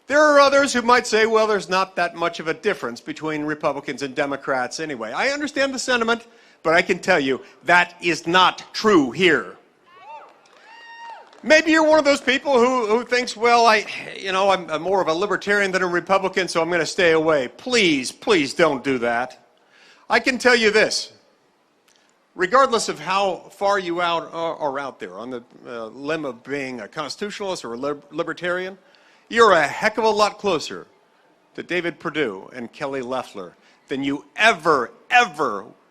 There are others who might say, well, there's not that much of a difference between Republicans and Democrats anyway. I understand the sentiment, but I can tell you that is not true here. Maybe you're one of those people who thinks, well, I'm more of a libertarian than a Republican, so I'm going to stay away. Please, please don't do that. I can tell you this. Regardless of how far you are out there on the limb of being a constitutionalist or a libertarian, you're a heck of a lot closer to David Perdue and Kelly Loeffler than you ever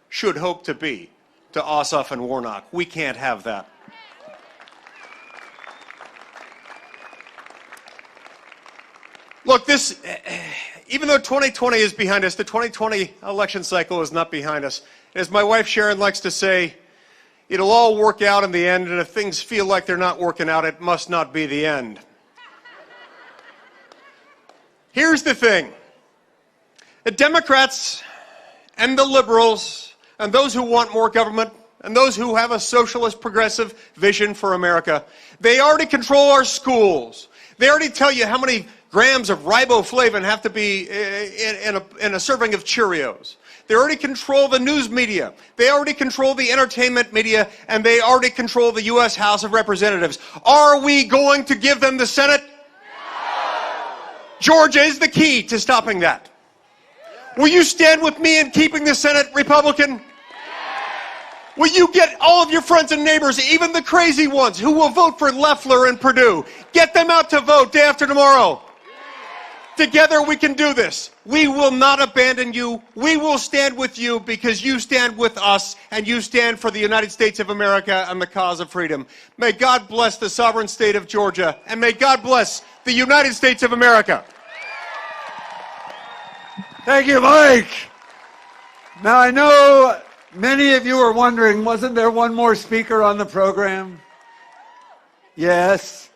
should hope to be to Ossoff and Warnock. We can't have that. Look, even though 2020 is behind us, the 2020 election cycle is not behind us. As my wife Sharon likes to say, it'll all work out in the end, and if things feel like they're not working out, it must not be the end. Here's the thing. The Democrats and the liberals and those who want more government and those who have a socialist progressive vision for America, they already control our schools. They already tell you how many grams of riboflavin have to be in a serving of Cheerios. They already control the news media. They already control the entertainment media, and they already control the U.S. House of Representatives. Are we going to give them the Senate? No! Georgia is the key to stopping that. Will you stand with me in keeping the Senate Republican? Will you get all of your friends and neighbors, even the crazy ones who will vote for Loeffler and Perdue, get them out to vote day after tomorrow? Together we can do this. We will not abandon you. We will stand with you because you stand with us and you stand for the United States of America and the cause of freedom. May God bless the sovereign state of Georgia, and may God bless the United States of America. Thank you, Mike. Now, I know many of you are wondering, wasn't there one more speaker on the program? Yes.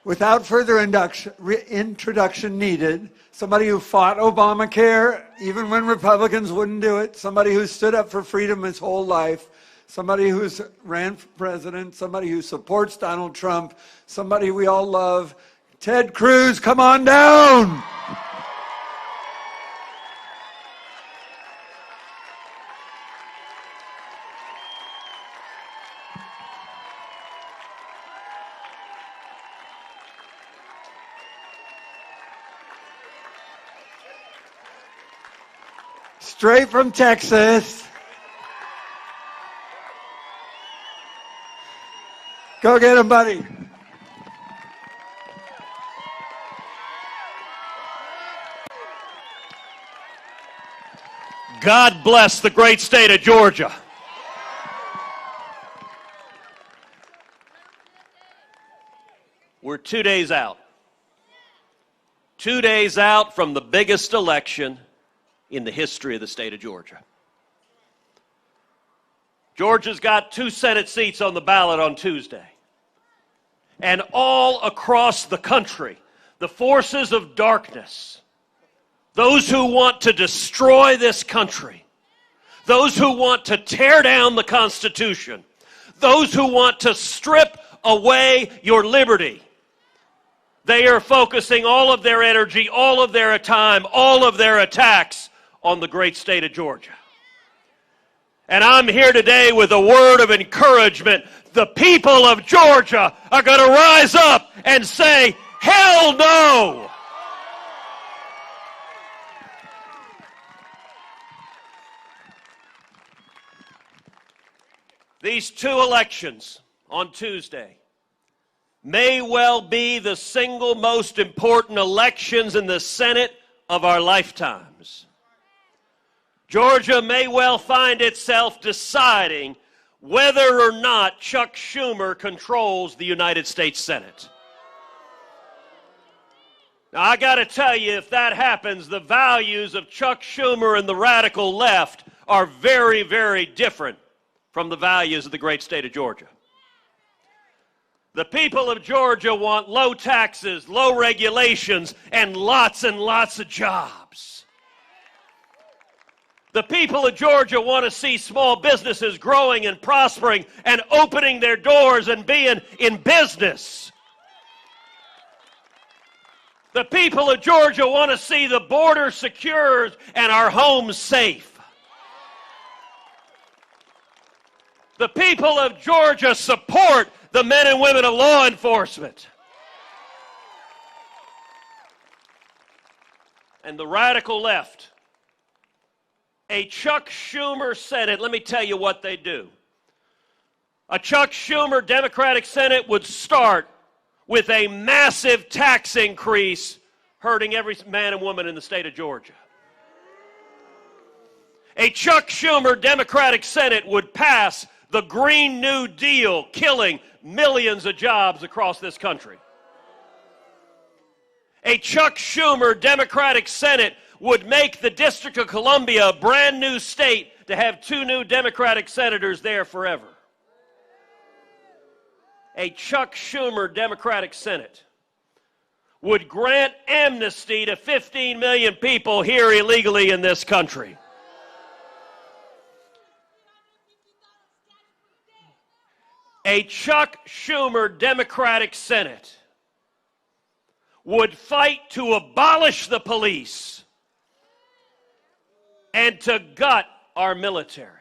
Without further introduction needed, somebody who fought Obamacare, even when Republicans wouldn't do it, somebody who stood up for freedom his whole life, somebody who's ran for president, somebody who supports Donald Trump, somebody we all love, Ted Cruz, come on down. Straight from Texas. Go get him, buddy. God bless the great state of Georgia. We're 2 days out. 2 days out from the biggest election in the history of the state of Georgia. Georgia's got 2 Senate seats on the ballot on Tuesday. And all across the country, the forces of darkness, those who want to destroy this country, those who want to tear down the Constitution, those who want to strip away your liberty, they are focusing all of their energy, all of their time, all of their attacks on the great state of Georgia. And I'm here today with a word of encouragement. The people of Georgia are going to rise up and say, hell no! These 2 elections on Tuesday may well be the single most important elections in the Senate of our lifetimes. Georgia may well find itself deciding whether or not Chuck Schumer controls the United States Senate. Now, I got to tell you, if that happens, the values of Chuck Schumer and the radical left are very, very different from the values of the great state of Georgia. The people of Georgia want low taxes, low regulations, and lots of jobs. The people of Georgia want to see small businesses growing and prospering and opening their doors and being in business. The people of Georgia want to see the border secured and our homes safe. The people of Georgia support the men and women of law enforcement. And the radical left, a Chuck Schumer Senate, let me tell you what they do. A Chuck Schumer Democratic Senate would start with a massive tax increase hurting every man and woman in the state of Georgia. A Chuck Schumer Democratic Senate would pass the Green New Deal, killing millions of jobs across this country. A Chuck Schumer Democratic Senate would make the District of Columbia a brand new state to have 2 new Democratic senators there forever. A Chuck Schumer Democratic Senate would grant amnesty to 15 million people here illegally in this country. A Chuck Schumer Democratic Senate would fight to abolish the police and to gut our military.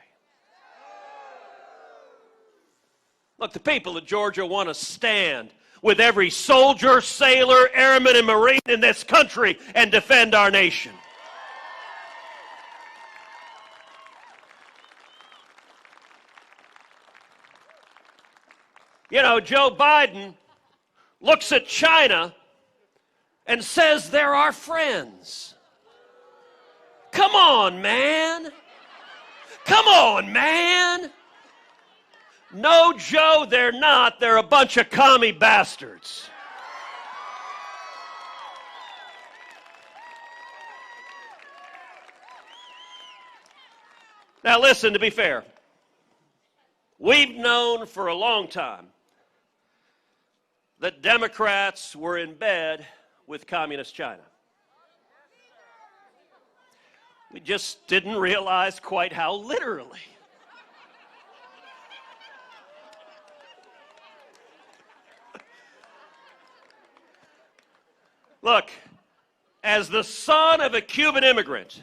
Look, the people of Georgia want to stand with every soldier, sailor, airman, and Marine in this country and defend our nation. You know, Joe Biden looks at China and says they're our friends. Come on, man. Come on, man. No, Joe, they're not. They're a bunch of commie bastards. Now, listen, to be fair, we've known for a long time that Democrats were in bed with Communist China. We just didn't realize quite how literally. Look, as the son of a Cuban immigrant,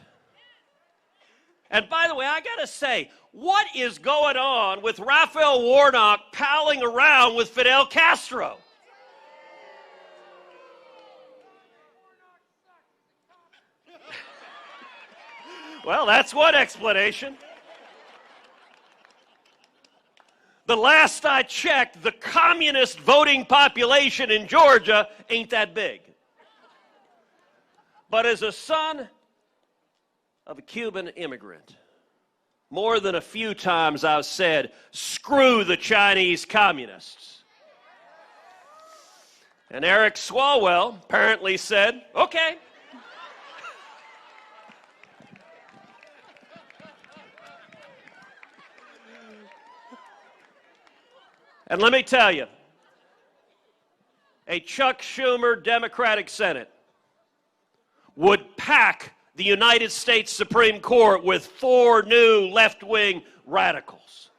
and by the way, I got to say, what is going on with Raphael Warnock palling around with Fidel Castro? Well, that's one explanation. The last I checked, the communist voting population in Georgia ain't that big. But as a son of a Cuban immigrant, more than a few times I've said, screw the Chinese communists. And Eric Swalwell apparently said, okay. And let me tell you, a Chuck Schumer Democratic Senate would pack the United States Supreme Court with 4 new left-wing radicals.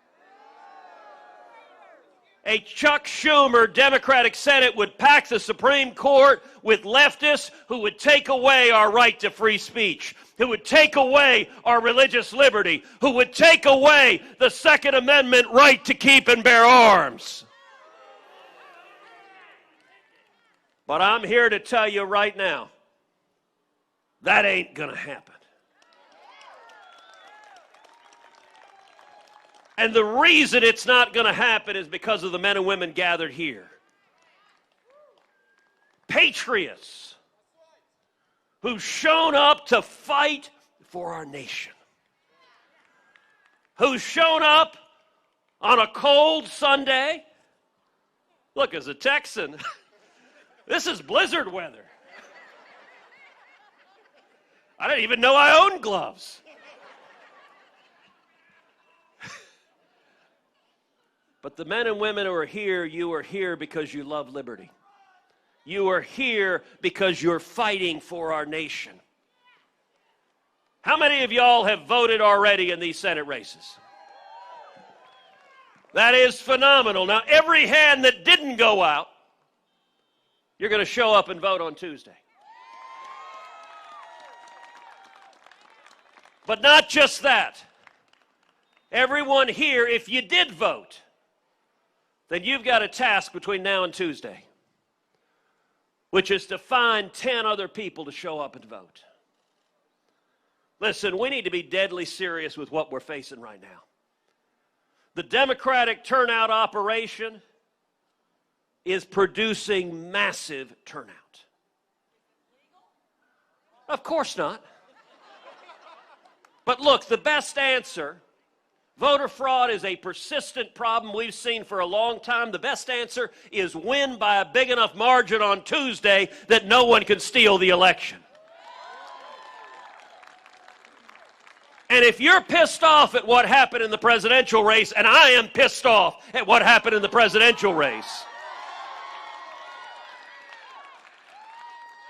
A Chuck Schumer Democratic Senate would pack the Supreme Court with leftists who would take away our right to free speech, who would take away our religious liberty, who would take away the Second Amendment right to keep and bear arms. But I'm here to tell you right now, that ain't going to happen. And the reason it's not going to happen is because of the men and women gathered here. Patriots who've shown up to fight for our nation. Who've shown up on a cold Sunday. Look, as a Texan, this is blizzard weather. I didn't even know I owned gloves. But the men and women who are here, you are here because you love liberty. You are here because you're fighting for our nation. How many of y'all have voted already in these Senate races? That is phenomenal. Now, every hand that didn't go out, you're going to show up and vote on Tuesday. But not just that. Everyone here, if you did vote, then you've got a task between now and Tuesday, which is to find 10 other people to show up and vote. Listen, we need to be deadly serious with what we're facing right now. The Democratic turnout operation is producing massive turnout. Of course not. But look, the best answer, voter fraud is a persistent problem we've seen for a long time. The best answer is win by a big enough margin on Tuesday that no one can steal the election. And if you're pissed off at what happened in the presidential race, and I am pissed off at what happened in the presidential race,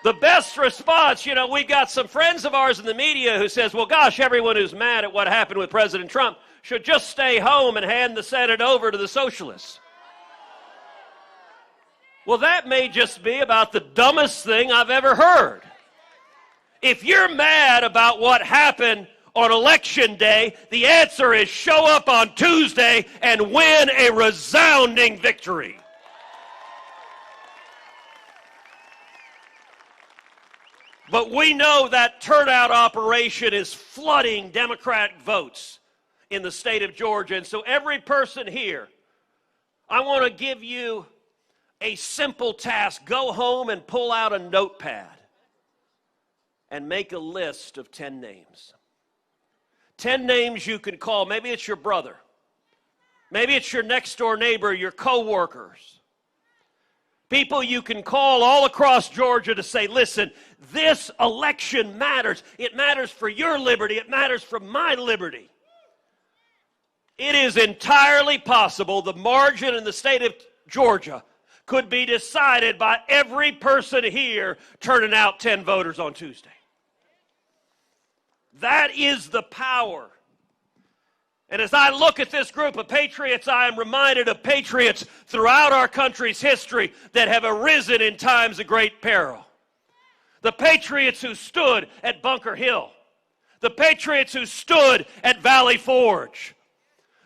the best response, we've got some friends of ours in the media who says, well, gosh, everyone who's mad at what happened with President Trump should just stay home and hand the Senate over to the socialists. Well, that may just be about the dumbest thing I've ever heard. If you're mad about what happened on Election Day, the answer is show up on Tuesday and win a resounding victory. But we know that turnout operation is flooding Democratic votes in the state of Georgia. And so every person here, I want to give you a simple task. Go home and pull out a notepad and make a list of 10 names. 10 names you can call. Maybe it's your brother. Maybe it's your next door neighbor, your coworkers. People you can call all across Georgia to say, listen, this election matters. It matters for your liberty. It matters for my liberty. It is entirely possible the margin in the state of Georgia could be decided by every person here turning out 10 voters on Tuesday. That is the power. And as I look at this group of patriots, I am reminded of patriots throughout our country's history that have arisen in times of great peril. The patriots who stood at Bunker Hill. The patriots who stood at Valley Forge.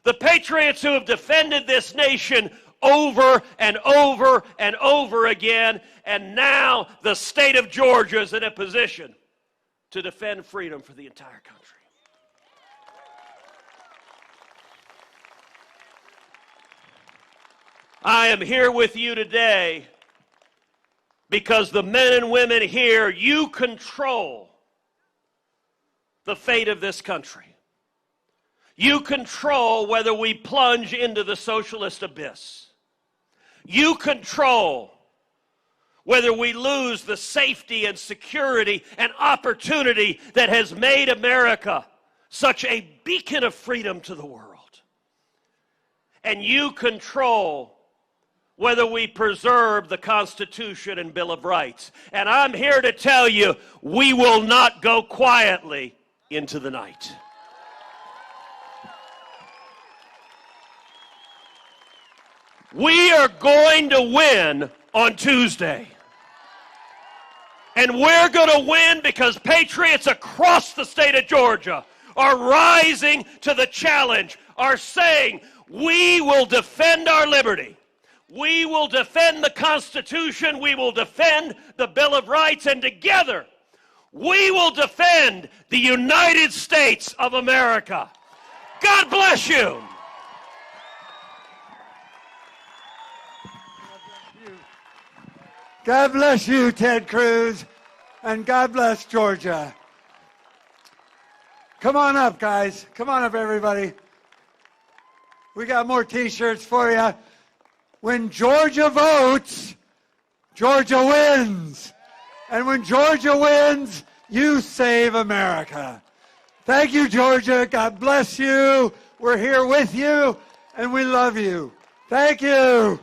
The patriots who have defended this nation over and over and over again. And now the state of Georgia is in a position to defend freedom for the entire country. I am here with you today because the men and women here, you control the fate of this country. You control whether we plunge into the socialist abyss. You control whether we lose the safety and security and opportunity that has made America such a beacon of freedom to the world. And you control whether we preserve the Constitution and Bill of Rights. And I'm here to tell you, we will not go quietly into the night. We are going to win on Tuesday. And we're going to win because patriots across the state of Georgia are rising to the challenge, are saying, we will defend our liberty. We will defend the Constitution. We will defend the Bill of Rights. And together, we will defend the United States of America. God bless you. God bless you, Ted Cruz, and God bless Georgia. Come on up, guys. Come on up, everybody. We got more T-shirts for you. When Georgia votes, Georgia wins. And when Georgia wins, you save America. Thank you, Georgia. God bless you. We're here with you, and we love you. Thank you.